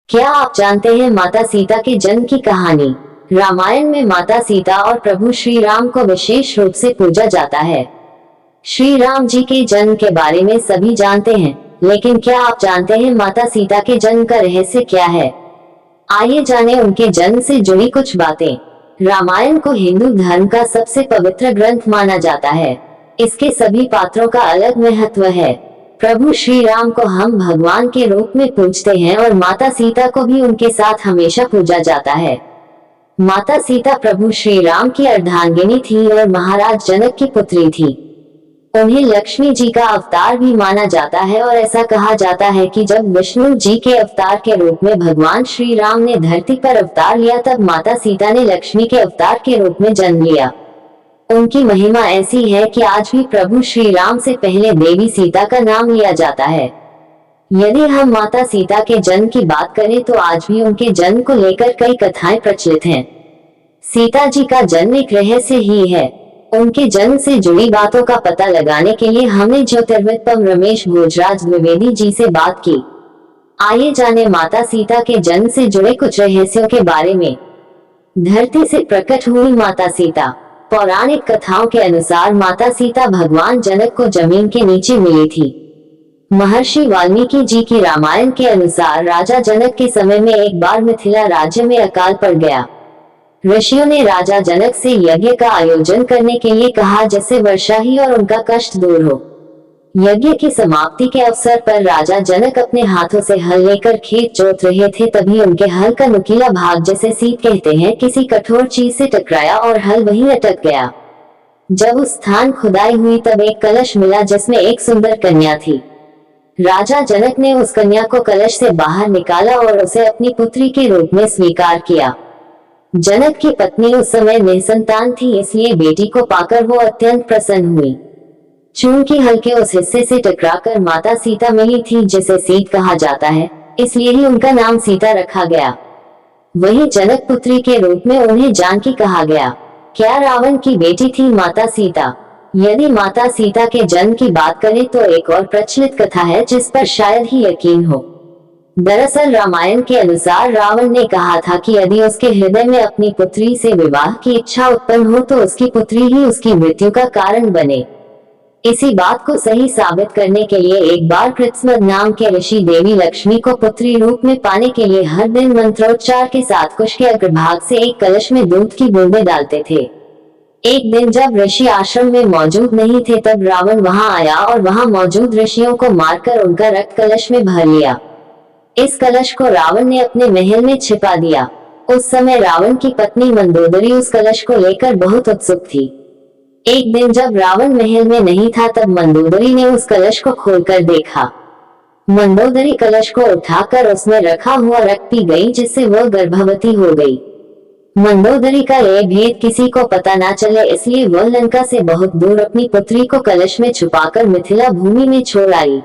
क्या आप जानते हैं माता सीता के जन्म की कहानी? रामायण में माता सीता और प्रभु श्री राम को विशेष रूप से पूजा जाता है। श्री राम जी के जन्म के बारे में सभी जानते हैं, लेकिन क्या आप जानते हैं माता सीता के जन्म का रहस्य क्या है? आइए जानें उनके जन्म से जुड़ी कुछ बातें। रामायण को हिंदू धर्म का सबसे पवित्र ग्रंथ माना जाता है। इसके सभी पात्रों का अलग महत्व है। प्रभु श्री राम को हम भगवान के रूप में पूजते हैं और माता सीता को भी उनके साथ हमेशा पूजा जाता है। माता सीता प्रभु श्री राम की अर्धांगिनी थी और महाराज जनक की पुत्री थी। उन्हें लक्ष्मी जी का अवतार भी माना जाता है और ऐसा कहा जाता है कि जब विष्णु जी के अवतार के रूप में भगवान श्री राम ने धरती पर अवतार लिया, तब माता सीता ने लक्ष्मी के अवतार के रूप में जन्म लिया। उनकी महिमा ऐसी है कि आज भी प्रभु श्री राम से पहले देवी सीता का नाम लिया जाता है। यदि हम माता सीता के जन्म की बात करें तो आज भी उनके जन्म को लेकर कई कथाएं प्रचलित हैं। सीता जी का जन्म एक रहस्य ही है। उनके जन्म से जुड़ी बातों का पता लगाने के लिए हमने ज्योतिर्विद रमेश भोजराज द्विवेदी जी से बात की। आइए जाने माता सीता के जन्म से जुड़े कुछ रहस्यों के बारे में। धरती से प्रकट हुई माता सीता। पौराणिक कथाओं के अनुसार माता सीता भगवान जनक को जमीन के नीचे मिली थी। महर्षि वाल्मीकि जी की रामायण के अनुसार राजा जनक के समय में एक बार मिथिला राज्य में अकाल पड़ गया। ऋषियों ने राजा जनक से यज्ञ का आयोजन करने के लिए कहा, जिससे वर्षा ही और उनका कष्ट दूर हो। यज्ञ की समाप्ति के अवसर पर राजा जनक अपने हाथों से हल लेकर खेत जोत रहे थे, तभी उनके हल का नुकीला भाग, जिसे सीत कहते हैं, किसी कठोर चीज से टकराया और हल वहीं अटक गया। जब उस स्थान खुदाई हुई तब एक कलश मिला जिसमें एक सुंदर कन्या थी। राजा जनक ने उस कन्या को कलश से बाहर निकाला और उसे अपनी पुत्री के रूप में स्वीकार किया। जनक की पत्नी उस समय निसंतान थी, इसलिए बेटी को पाकर वो अत्यंत प्रसन्न हुई। चूंकि हल के उस हिस्से से टकराकर माता सीता मिली थी, जिसे सीत कहा जाता है, इसलिए ही उनका नाम सीता रखा गया। वही जनक पुत्री के रूप में उन्हें जानकी कहा गया। क्या रावण की बेटी थी माता सीता? यदि माता सीता के जन्म की बात करें तो एक और प्रचलित कथा है जिस पर शायद ही यकीन हो। दरअसल रामायण के अनुसार रावण ने कहा था कि यदि उसके हृदय में अपनी पुत्री से विवाह की इच्छा उत्पन्न हो तो उसकी पुत्री ही उसकी मृत्यु का कारण बने। इसी बात को सही साबित करने के लिए एक बार कृत्समद नाम के ऋषि देवी लक्ष्मी को पुत्री रूप में पाने के लिए हर दिन मंत्रोच्चार के साथ कुश के अग्रभाग से एक कलश में दूध की बूंदें डालते थे। एक दिन जब ऋषि आश्रम में मौजूद नहीं थे, तब रावण वहां आया और वहां मौजूद ऋषियों को मारकर उनका रक्त कलश में भर लिया। इस कलश को रावण ने अपने महल में छिपा दिया। उस समय रावण की पत्नी मंदोदरी उस कलश को लेकर बहुत उत्सुक थी। एक दिन जब रावण महल में नहीं था, तब मंदोदरी ने उस कलश को खोलकर देखा। मंदोदरी कलश को उठाकर उसमें रखा हुआ रक्त पी गई, जिससे वह गर्भवती हो गई। मंदोदरी का यह भेद किसी को पता न चले, इसलिए वह लंका से बहुत दूर अपनी पुत्री को कलश में छुपाकर मिथिला भूमि में छोड़ आई।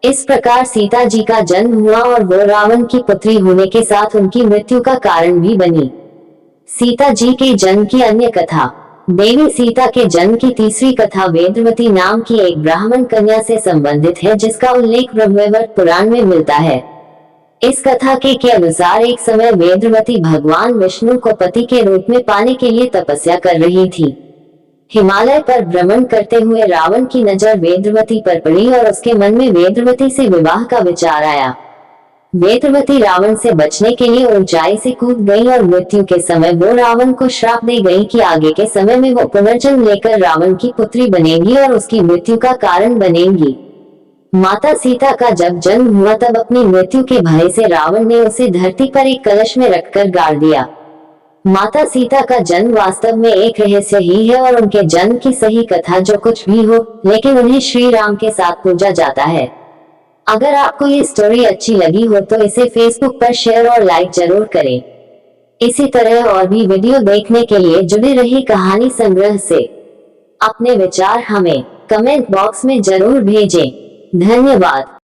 इस प्रकार सीता जी का जन्म हुआ और वो रावण की पुत्री होने के साथ उनकी मृत्यु का कारण भी बनी। सीता जी के जन्म की अन्य कथा। देवी सीता के जन्म की तीसरी कथा वेदवती नाम की एक ब्राह्मण कन्या से संबंधित है, जिसका उल्लेख ब्रह्मवैवर्त पुराण में मिलता है। इस कथा के अनुसार एक समय वेदवती भगवान विष्णु को पति के रूप में पाने के लिए तपस्या कर रही थी। हिमालय पर भ्रमण करते हुए रावण की नजर वेदवती पर पड़ी और उसके मन में वेदवती से विवाह का विचार आया। वेदवती रावण से बचने के लिए ऊंचाई से कूद गई और मृत्यु के समय वो रावण को श्राप दे गई कि आगे के समय में वो पुनर्जन्म लेकर रावण की पुत्री बनेगी और उसकी मृत्यु का कारण बनेगी। माता सीता का जब जन्म हुआ, तब अपनी मृत्यु के भय से रावण ने उसे धरती पर एक कलश में रखकर गाड़ दिया। माता सीता का जन्म वास्तव में एक रहस्य ही है और उनके जन्म की सही कथा जो कुछ भी हो, लेकिन उन्हें श्री राम के साथ पूजा जाता है। अगर आपको ये स्टोरी अच्छी लगी हो तो इसे फेसबुक पर शेयर और लाइक जरूर करें। इसी तरह और भी वीडियो देखने के लिए जुड़े रहिए कहानी संग्रह से। अपने विचार हमें कमेंट बॉक्स में जरूर भेजें। धन्यवाद।